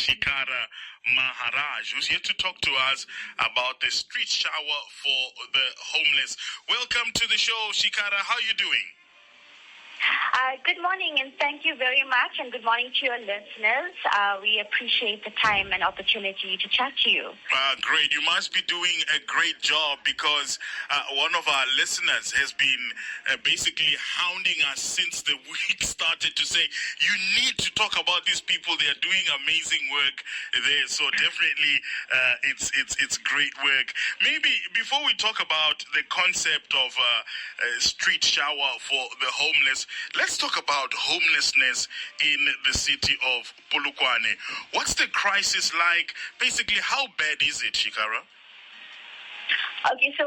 Shikara Maharaj, who's here to talk to us about the street shower for the homeless. Welcome to the show, Shikara. How are you doing? Good morning, and thank you very much, and good morning to your listeners. We appreciate the time and opportunity to chat to you. Great. You must be doing a great job because one of our listeners has been basically hounding us since the week started to say, you need to talk about these people. They are doing amazing work there. So definitely it's great work. Maybe before we talk about the concept of street shower for the homeless, let's talk about homelessness in the city of Polokwane. What's the crisis like? Basically, how bad is it, Shikara? Okay, so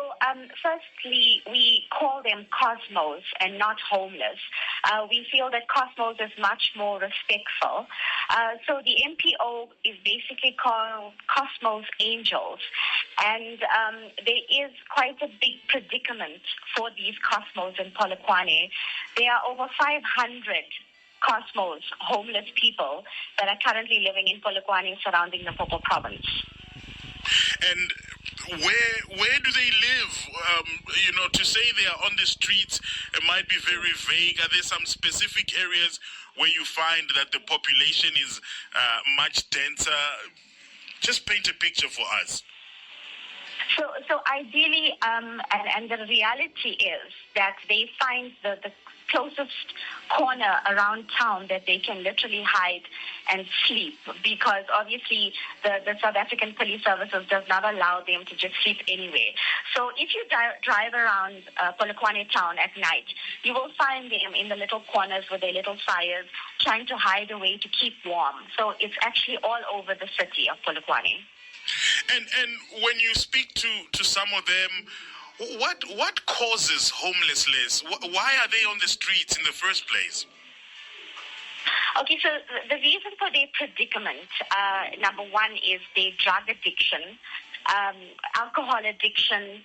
firstly, we call them Cosmos and not homeless. We feel that Cosmos is much more respectful. So the MPO is basically called Cosmos Angels. And there is quite a big predicament for these Cosmos in Polokwane. There are over 500 Cosmos homeless people that are currently living in Polokwane surrounding the Popo province. And where do they live? To say they are on the streets, it might be very vague. Are there some specific areas where you find that the population is much denser? Just paint a picture for us. So ideally, and the reality is that they find the closest corner around town that they can literally hide and sleep, because obviously the South African Police Services does not allow them to just sleep anywhere. So if you drive around Polokwane town at night, you will find them in the little corners with their little fires, trying to hide away to keep warm. So it's actually all over the city of Polokwane. And when you speak to some of them, what causes homelessness? Why are they on the streets in the first place? Okay, so the reason for their predicament, number one, is their drug addiction, alcohol addiction,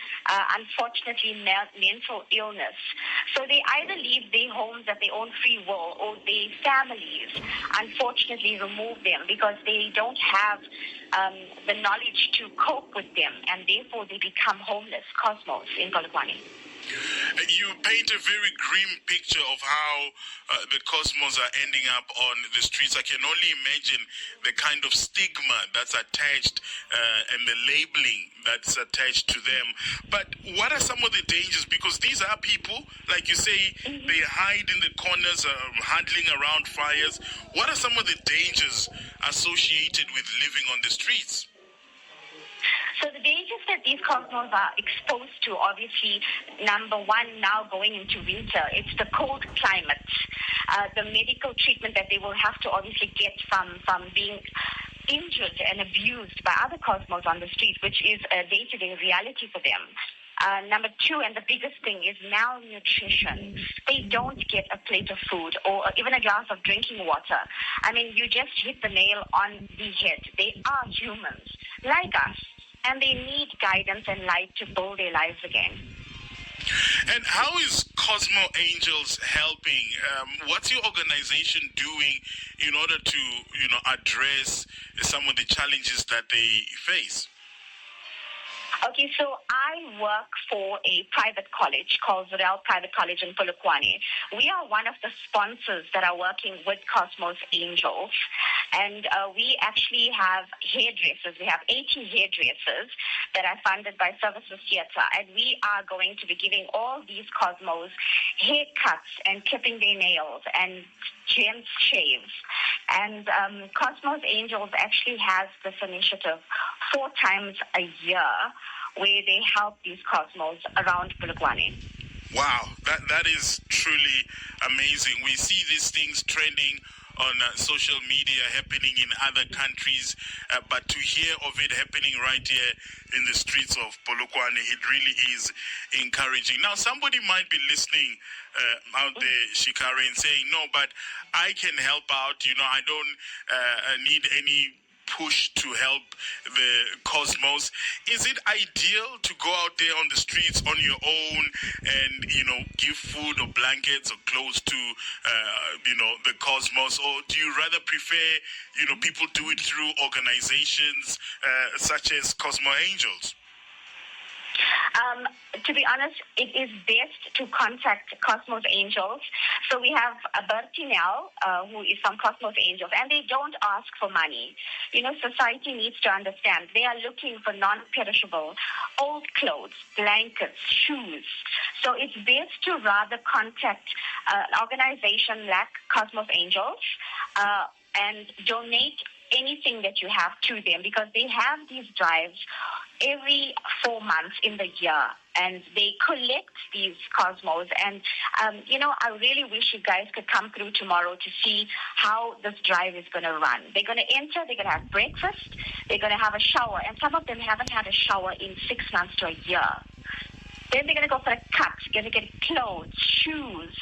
unfortunately mental illness. So they either leave their homes at their own free will, or their families unfortunately remove them because they don't have the knowledge to cope with them, and therefore they become homeless Cosmos in Polokwane. You paint a very grim picture of how the Cosmos are ending up on the streets. I can only imagine the kind of stigma that's attached and the labeling that's attached to them. But what are some of the dangers? Because these are people, like you say, they hide in the corners, handling around fires. What are some of the dangers associated with living on the streets? So the dangers that these Cosmos are exposed to, obviously, number one, now going into winter, it's the cold climate, the medical treatment that they will have to obviously get from being injured and abused by other Cosmos on the street, which is a day-to-day reality for them. Number two, and the biggest thing, is malnutrition. They don't get a plate of food or even a glass of drinking water. I mean, you just hit the nail on the head. They are humans, like us, and they need guidance and light to build their lives again. And how is Cosmo Angels helping? What's your organization doing in order to, address some of the challenges that they face? Okay, so I work for a private college called Zurel Private College in Polokwane. We are one of the sponsors that are working with Cosmos Angels, and we actually have hairdressers. We have 80 hairdressers that are funded by Services Theatre, and we are going to be giving all these Cosmos haircuts and clipping their nails and gents shaves. And Cosmos Angels actually has this initiative 4 times a year where they help these Cosmos around Polokwane. Wow, that is truly amazing. We see these things trending on social media, happening in other countries, but to hear of it happening right here in the streets of Polokwane, it really is encouraging. Now, somebody might be listening out there, Shikara, and saying, no, but I can help out. I don't need any push to help the Cosmos. Is it ideal to go out there on the streets on your own and, give food or blankets or clothes to, the Cosmos? Or do you rather prefer, people do it through organizations such as Cosmo Angels? To be honest, it is best to contact Cosmos Angels. So we have Bertinel, who is from Cosmos Angels, and they don't ask for money. Society needs to understand they are looking for non-perishable, old clothes, blankets, shoes. So it's best to rather contact an organization like Cosmos Angels and donate anything that you have to them, because they have these drives every 4 months in the year, and they collect these Cosmos. And, I really wish you guys could come through tomorrow to see how this drive is going to run. They're going to enter, they're going to have breakfast, they're going to have a shower, and some of them haven't had a shower in 6 months to a year. Then they're going to go for a cut, going to get clothes, shoes,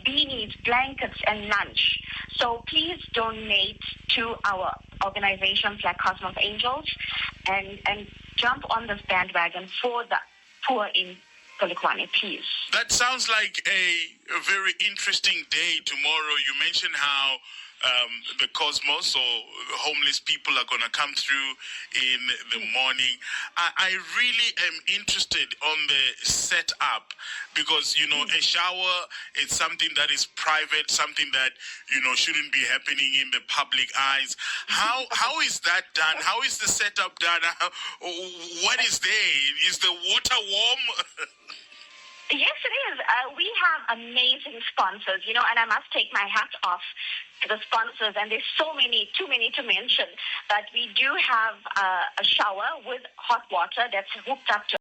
beanies, blankets, and lunch. So please donate to our organizations like Cosmos Angels and jump on this bandwagon for the poor in Polokwane, please. That sounds like a very interesting day tomorrow. You mentioned how the Cosmos or homeless people are going to come through in the morning. I really am interested on the setup because, a shower is something that is private, something that, shouldn't be happening in the public eyes. How is that done? How is the setup done? What is there? Is the water warm? Yes, it is. We have amazing sponsors, and I must take my hat off to the sponsors, and there's too many to mention. But we do have a shower with hot water that's hooked up to